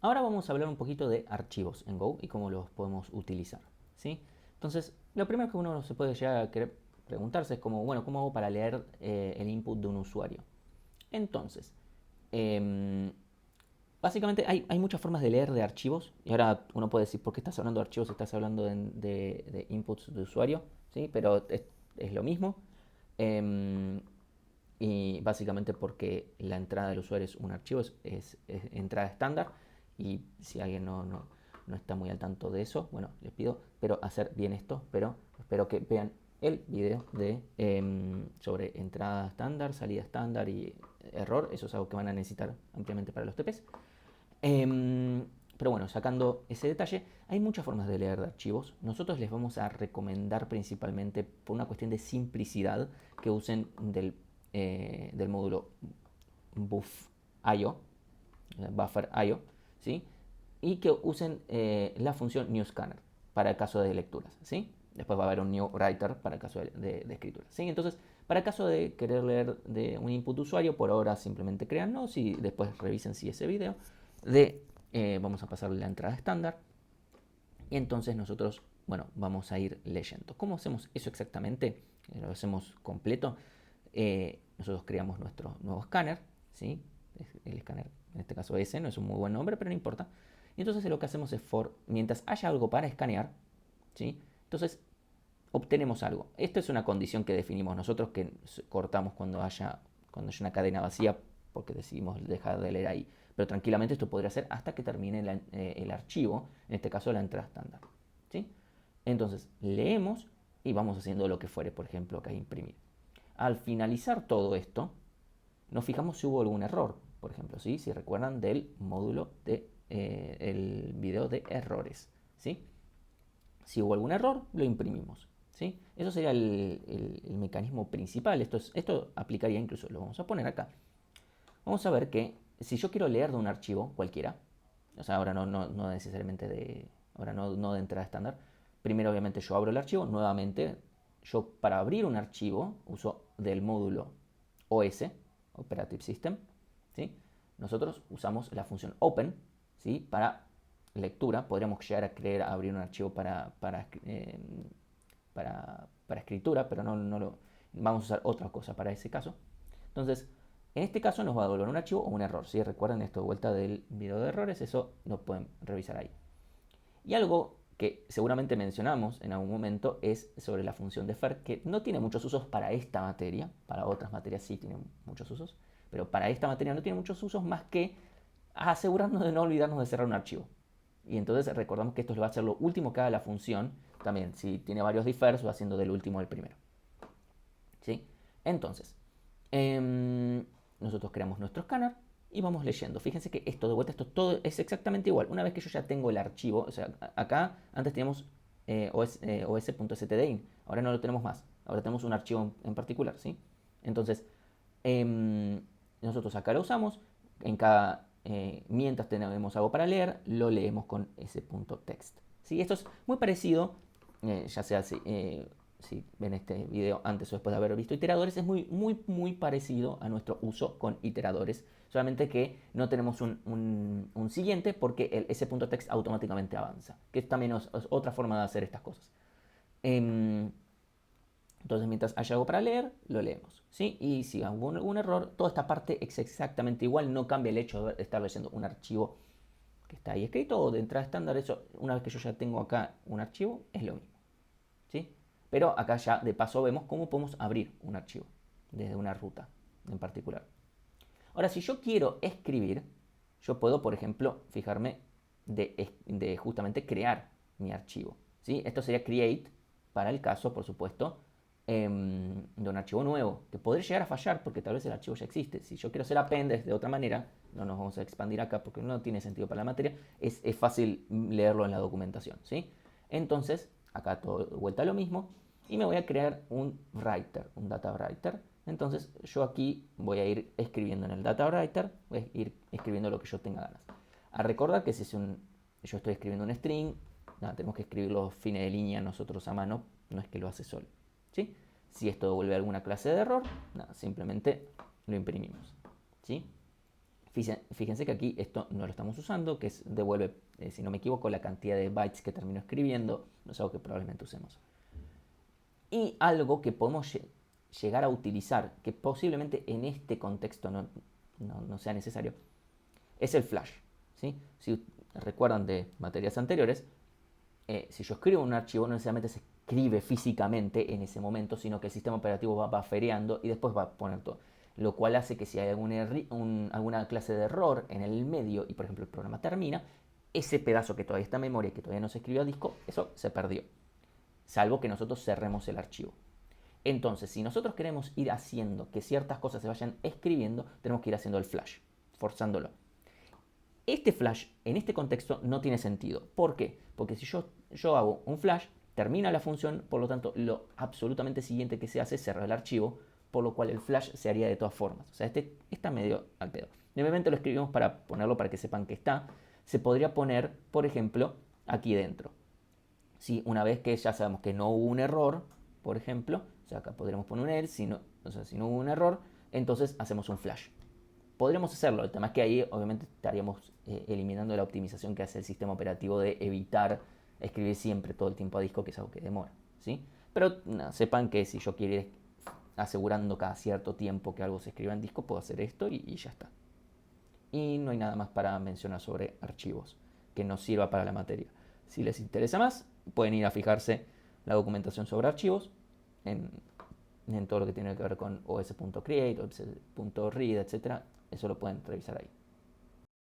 Ahora vamos a hablar un poquito de archivos en Go y cómo los podemos utilizar, ¿sí? Entonces, lo primero que uno se puede llegar a querer preguntarse es como, bueno, ¿cómo hago para leer el input de un usuario? Entonces, eh, básicamente hay muchas formas de leer de archivos. Y ahora uno puede decir, ¿por qué estás hablando de archivos si estás hablando de inputs de usuario? ¿Sí? Pero es lo mismo. Eh, y básicamente porque la entrada del usuario es un archivo, es entrada estándar. Y si alguien no está muy al tanto de eso, bueno, les pido, pero hacer bien esto, pero espero que vean el video sobre entrada estándar, salida estándar y error. Eso es algo que van a necesitar ampliamente para los TPs. Pero bueno, sacando ese detalle, hay muchas formas de leer de archivos. Nosotros les vamos a recomendar principalmente, por una cuestión de simplicidad, que usen del módulo buff.io, buffer.io, ¿sí? Y que usen la función newScanner para el caso de lecturas, ¿sí? Después va a haber un new writer para el caso de escritura, ¿sí? Entonces, para el caso de querer leer de un input usuario, por ahora simplemente créannos y después revisen si ese video vamos a pasarle la entrada estándar y entonces nosotros, bueno, vamos a ir leyendo. ¿Cómo hacemos eso exactamente? Lo hacemos completo. Nosotros creamos nuestro nuevo escáner, ¿sí? El escáner, en este caso ese, no es un muy buen nombre, pero no importa. Y entonces lo que hacemos es mientras haya algo para escanear, ¿sí? Entonces obtenemos algo. Esta es una condición que definimos nosotros, que cortamos cuando haya una cadena vacía, porque decidimos dejar de leer ahí. Pero tranquilamente esto podría ser hasta que termine el archivo, en este caso la entrada estándar. ¿Sí? Entonces leemos y vamos haciendo lo que fuere, por ejemplo, acá imprimir. Al finalizar todo esto, nos fijamos si hubo algún error, por ejemplo, ¿sí? Si recuerdan del módulo el video de errores. ¿Sí? Si hubo algún error, lo imprimimos. ¿Sí? Eso sería el mecanismo principal. Esto aplicaría incluso, lo vamos a poner acá. Vamos a ver que si yo quiero leer de un archivo cualquiera, o sea, ahora no necesariamente ahora no de entrada estándar, primero obviamente yo abro el archivo, nuevamente yo para abrir un archivo uso del módulo OS, Operative System, ¿sí? Nosotros usamos la función open, ¿sí? Para lectura, podríamos llegar a querer abrir un archivo para escritura, pero vamos a usar otra cosa para ese caso. Entonces, en este caso nos va a devolver un archivo o un error. Si recuerdan esto de vuelta del video de errores, eso lo pueden revisar ahí. Y algo que seguramente mencionamos en algún momento es sobre la función defer, que no tiene muchos usos para esta materia, para otras materias sí tiene muchos usos, pero para esta materia no tiene muchos usos más que asegurarnos de no olvidarnos de cerrar un archivo. Y entonces recordamos que esto va a ser lo último que haga la función. También, si tiene varios differs, va haciendo del último al primero. ¿Sí? Entonces, nosotros creamos nuestro escáner y vamos leyendo. Fíjense que esto de vuelta, esto todo es exactamente igual. Una vez que yo ya tengo el archivo, o sea, acá antes teníamos os.stdin, ahora no lo tenemos más. Ahora tenemos un archivo en particular, ¿sí? Entonces, nosotros acá lo usamos. Mientras tenemos algo para leer, lo leemos con ese punto text. ¿Sí? Esto es muy parecido, ya sea si ven este video antes o después de haber visto iteradores, es muy parecido a nuestro uso con iteradores. Solamente que no tenemos un siguiente porque ese punto text automáticamente avanza. Que también es otra forma de hacer estas cosas. Entonces, mientras haya algo para leer, lo leemos. ¿Sí? Y si hubo algún error, toda esta parte es exactamente igual. No cambia el hecho de estar leyendo un archivo que está ahí escrito o de entrada estándar. Eso, una vez que yo ya tengo acá un archivo, es lo mismo. ¿Sí? Pero acá ya de paso vemos cómo podemos abrir un archivo desde una ruta en particular. Ahora, si yo quiero escribir, yo puedo, por ejemplo, fijarme de justamente crear mi archivo. ¿Sí? Esto sería create para el caso, por supuesto, de un archivo nuevo, que podría llegar a fallar porque tal vez el archivo ya existe. Si yo quiero hacer append de otra manera, no nos vamos a expandir acá porque no tiene sentido para la materia, es fácil leerlo en la documentación. ¿Sí? Entonces, acá todo de vuelta lo mismo, y me voy a crear un writer, un data writer. Entonces yo aquí voy a ir escribiendo en el data writer, voy a ir escribiendo lo que yo tenga ganas. A recordar que si yo estoy escribiendo un string, nada, tenemos que escribir los fines de línea nosotros a mano, no es que lo hace solo. ¿Sí? Si esto devuelve alguna clase de error, nada, simplemente lo imprimimos. ¿Sí? Fíjense que aquí esto no lo estamos usando, que devuelve, si no me equivoco, la cantidad de bytes que termino escribiendo. No es algo que probablemente usemos. Y algo que podemos llegar a utilizar, que posiblemente en este contexto no sea necesario, es el flash. ¿Sí? Si recuerdan de materias anteriores, si yo escribo un archivo, no necesariamente se escribe físicamente en ese momento, sino que el sistema operativo va buffereando y después va a poner todo. Lo cual hace que si hay alguna clase de error en el medio y por ejemplo el programa termina, ese pedazo que todavía está en memoria y que todavía no se escribió a disco, eso se perdió. Salvo que nosotros cerremos el archivo. Entonces, si nosotros queremos ir haciendo que ciertas cosas se vayan escribiendo, tenemos que ir haciendo el flash, forzándolo. Este flash en este contexto no tiene sentido. ¿Por qué? Porque si yo hago un flash, termina la función, por lo tanto lo absolutamente siguiente que se hace es cerrar el archivo, por lo cual el flash se haría de todas formas. O sea, este está medio al pedo. Obviamente lo escribimos para ponerlo para que sepan que está. Se podría poner, por ejemplo, aquí dentro. ¿Sí? Una vez que ya sabemos que no hubo un error, por ejemplo, o sea, acá podríamos poner un else, si no hubo un error, entonces hacemos un flash. Podríamos hacerlo, el tema es que ahí obviamente estaríamos eliminando la optimización que hace el sistema operativo de evitar escribir siempre todo el tiempo a disco, que es algo que demora, ¿sí? Pero sepan que si yo quiero ir asegurando cada cierto tiempo que algo se escriba en disco, puedo hacer esto y ya está. Y no hay nada más para mencionar sobre archivos que nos sirva para la materia. Si les interesa más, pueden ir a fijarse la documentación sobre archivos en todo lo que tiene que ver con os.create, os.read, etc. Eso lo pueden revisar ahí.